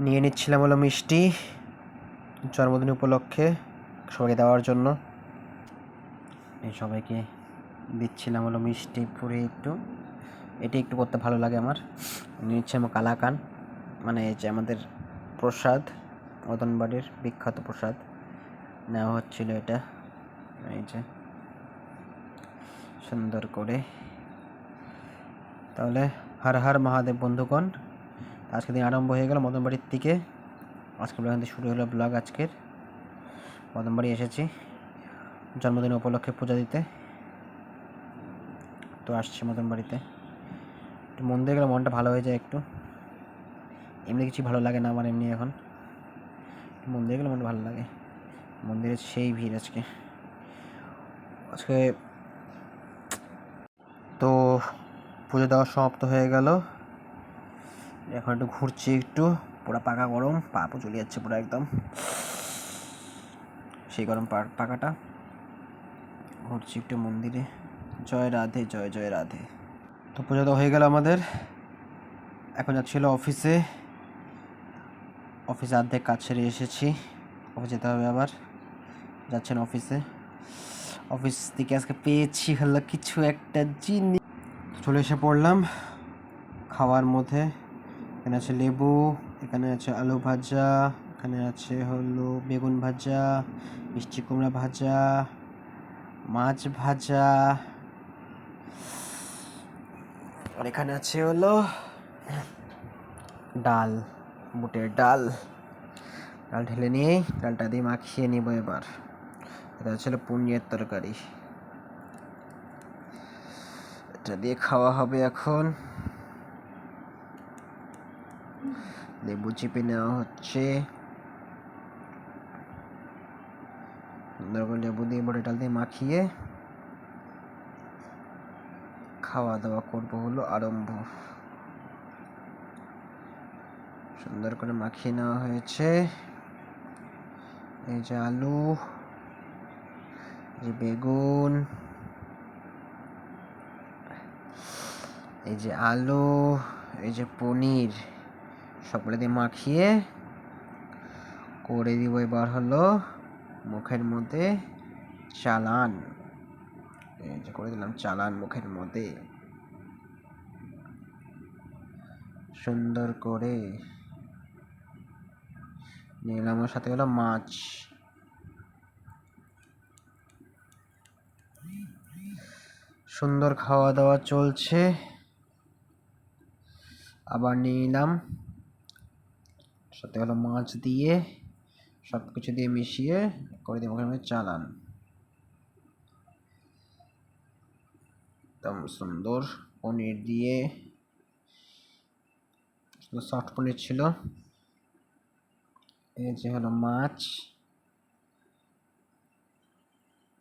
নিয়ে নিচ্ছিলাম হলো মিষ্টি জন্মদিন উপলক্ষে সবাইকে দেওয়ার জন্য। এই সবাইকে দিচ্ছিলাম হলো মিষ্টি পুরে একটু, এটি একটু করতে ভালো লাগে আমার। নিচ্ছে আমার কালাকান, মানে এই যে আমাদের প্রসাদ, মদনবাড়ির বিখ্যাত প্রসাদ নেওয়া হচ্ছিল এটা। এই যে সুন্দর করে। তাহলে হর হর মহাদেব বন্ধুগণ, আজকে দিন আরম্ভ হয়ে গেল মদনবাড়ির থেকে। আজকে এখান থেকে শুরু হলো ব্লগ। আজকের মদনবাড়ি এসেছি জন্মদিন উপলক্ষে পূজা দিতে, তো আসছি মদনবাড়িতে। একটু মন্দিরে গেলে মনটা ভালো হয়ে যায় একটু, এমনি কিছু ভালো লাগে না আমার এমনি এখন। মন্দিরে গেলে মনটা ভালো লাগে। মন্দিরে সেই ভিড় আজকে। তো পুজো দেওয়া সমাপ্ত হয়ে গেল, এখন একটু ঘুরছি একটু। পুরো পাকা গরম, পা চলে যাচ্ছে পুরো একদম, সেই গরম পাকাটা। ঘুরছি একটু মন্দিরে। জয় রাধে, জয় জয় রাধে। তো পুজো তো হয়ে গেল আমাদের, এখন যাচ্ছিল অফিসে। অর্ধেক কাজ সেরে এসেছি, অফিসে যেতে হবে আবার। যাচ্ছেন অফিসে। অফিস থেকে আজকে পেয়েছি হলো কিছু একটা জিনিস, চলে এসে পড়লাম খাওয়ার মধ্যে। এখানে আছে লেবু, এখানে আছে আলু ভাজা, এখানে আছে হলো বেগুন ভাজা, মিষ্টি কুমড়া ভাজা, মাছ ভাজা, আর এখানে আছে হলো ডাল, বুটের ডাল। ডাল ঢেলে নিয়ে ডালটা দিয়ে মাখিয়ে নিব এবার। এটা হচ্ছে পনিরের তরকারি, এটা দিয়ে খাওয়া হবে এখন। লেবু চিপে নেওয়া হচ্ছে, সুন্দর করে লেবু দিয়ে বুটের ডাল দিয়ে মাখিয়ে খাওয়া দাওয়া করবো হলো আরম্ভ। সুন্দর করে মাখিয়ে নেওয়া হয়েছে। এই যে আলু, এই যে বেগুন, এই যে আলু, এই যে পনির, সবগুলো দিয়ে মাখিয়ে করে দিব এবার হলো মুখের মধ্যে চালান। এই যে করে দিলাম চালান মুখের মধ্যে সুন্দর করে নিলাম। ওর সাথে হলো মাছ। সুন্দর খাওয়া দাওয়া চলছে। আবার নিলাম, সাথে হলো মাছ দিয়ে সব কিছু দিয়ে মিশিয়ে করে দিয়ে মুখের মধ্যে চালান। একদম সুন্দর পনির দিয়ে, সফট পনির ছিল। এই যে হলো মাছ,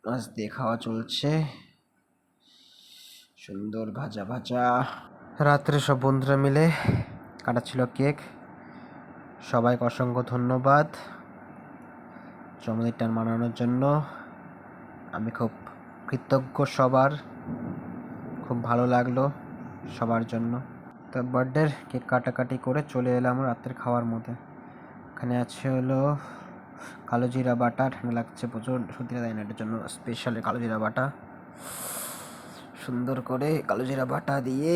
মাছ দিয়ে খাওয়া চলছে সুন্দর ভাজা ভাজা। রাত্রে সব বন্ধুরা মিলে কাটাচ্ছিল কেক। সবাইকে অসংখ্য ধন্যবাদ জন্মদিনটা মানানোর জন্য। আমি খুব কৃতজ্ঞ সবার, খুব ভালো লাগলো সবার জন্য। তো বার্থডের কেক কাটাকাটি করে চলে এলাম রাত্রের খাওয়ার মধ্যে। এখানে আছে হলো কালো জিরা বাটা, ঠান্ডা লাগছে প্রচুর, সর্দি দেয় না, এটার জন্য স্পেশাল কালো জিরা বাটা। সুন্দর করে কালো জিরা বাটা দিয়ে,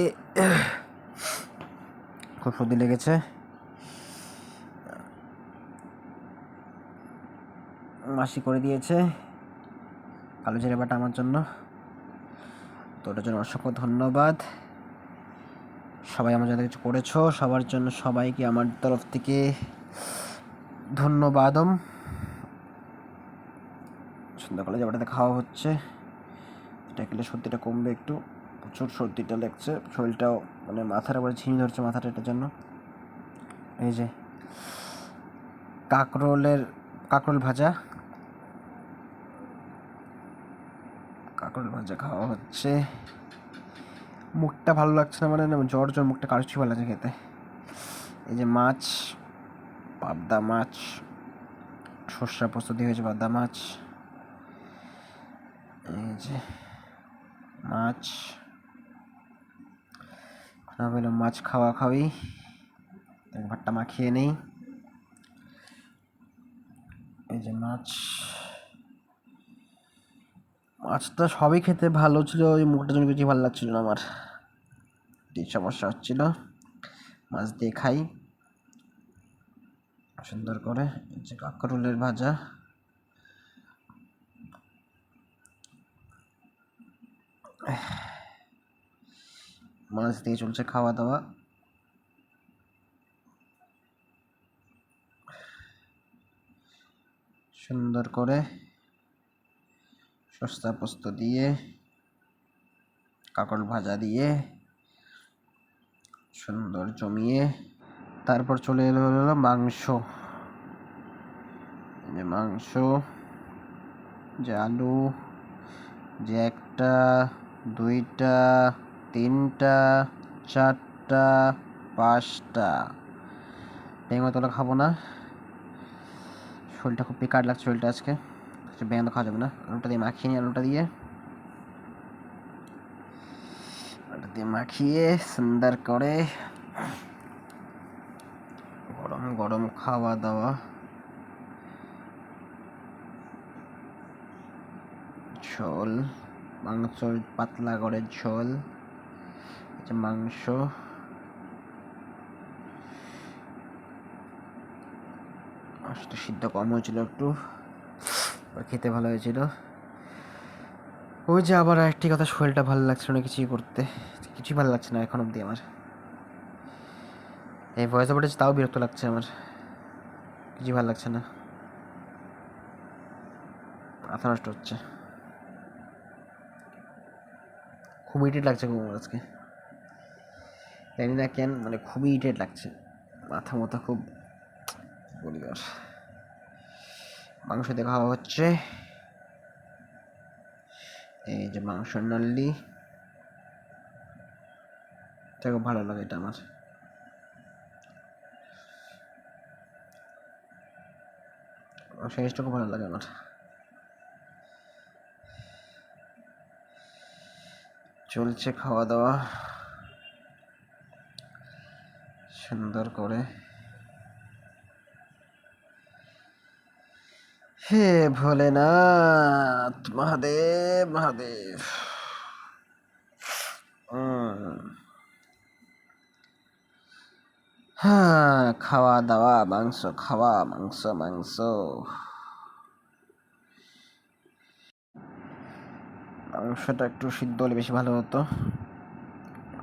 খুব সর্দি লেগেছে, মাসি করে দিয়েছে কালো জিরা বাটা আমার জন্য। তো ওটার জন্য অসংখ্য ধন্যবাদ। সবাই আমার যাদের কিছু করেছো সবার জন্য সবাইকে আমার তরফ থেকে ধন্যবাদম। সুন্দর কালো জিরা বাটাতে খাওয়া হচ্ছে, এটা খেলে সর্দিটা কমবে একটু। প্রচুর সর্দিটা লাগছে, শরীরটাও মানে মাথার উপরে ঝিমি ধরছে মাথাটা, এটার জন্য। এই যে কাঁকরোল ভাজা, কাঁকরোল ভাজা খাওয়া হচ্ছে। মুখটা ভালো লাগছে না, মানে জ্বর জ্বর, মুখটা কারুচি ভালো লাগছে খেতে। এই যে মাছ, পাবদা মাছ, সর্ষা প্রস্তুতি হয়েছে পাবদা মাছ। এই যে মাছ, হলো মাছ খাওয়া খাওয়ি। ভাতটা মাখিয়ে নেই। এই যে মাছ, মাছটা সবই খেতে ভালো ছিল, ওই মুখটার জন্য কিছু ভালো লাগছিল না আমার, এই সমস্যা হচ্ছিল। মাছ দিয়ে খাই সুন্দর করে। এই যে কাঁকরোলের ভাজা, মাছ দিয়ে চলছে খাওয়া দাওয়া। সুন্দর করে সস্তা পোস্ত দিয়ে, কাঁকরোল ভাজা দিয়ে সুন্দর জমিয়ে, তারপর চলে এলো মাংস। যে মাংস, যে আলু, যে একটা, দুইটা, তিনটা, চারটা, পাঁচটা, বেগুন তোলা খাবো না, শরীরটা খুব বেকার লাগছে শরীরটা আজকে, বেগুন তো খাওয়া যাবে না। আলুটা দিয়ে মাখিয়ে নিই, আলুটা দিয়ে মাখিয়ে সুন্দর করে গরম গরম খাওয়া দাওয়া। ঝোল, মাংসর পাতলা করে ঝোল, মাংস, মাছটা সিদ্ধ কম হয়েছিল একটু, খেতে ভালো হয়েছিল। ওই যে আবার একটি কথা, শরীরটা ভালো লাগছিল না কিছুই করতে, কিছুই ভালো লাগছে না এখন অব্দি আমার। এই ভয়েস ওভারটা তাও বিরক্ত লাগছে আমার, কিছুই ভালো লাগছে না, মাথা নষ্ট হচ্ছে, খুব ইরিটেট লাগছে আজকে, জানি না কেন, মানে খুবই ইরিটেট লাগছে, মাথা মতো খুব বলি। আর মাংস দিয়ে খাওয়া হচ্ছে, এই যে মাংস নাল্লি, খুব ভালো লাগে এটা আমার। জিনিসটা খুব ভালো লাগে আমার। চলছে খাওয়া দাওয়া সুন্দর করে। হে ভোলেনাথ মহাদেব মহাদেব। হ্যাঁ, খাওয়া দাওয়া, মাংস খাওয়া, মাংস মাংস, মাংসটা একটু সিদ্ধ হলে বেশি ভালো হতো,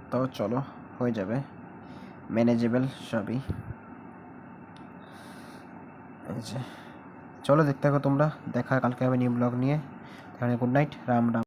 তাও চলো হয়ে যাবে, ম্যানেজেবল সবই। এই যে চলো দেখতে থাকো তোমরা, দেখা কালকে হবে নিউ ব্লগ নিয়ে। তাহলে গুড নাইট, রাম রাম।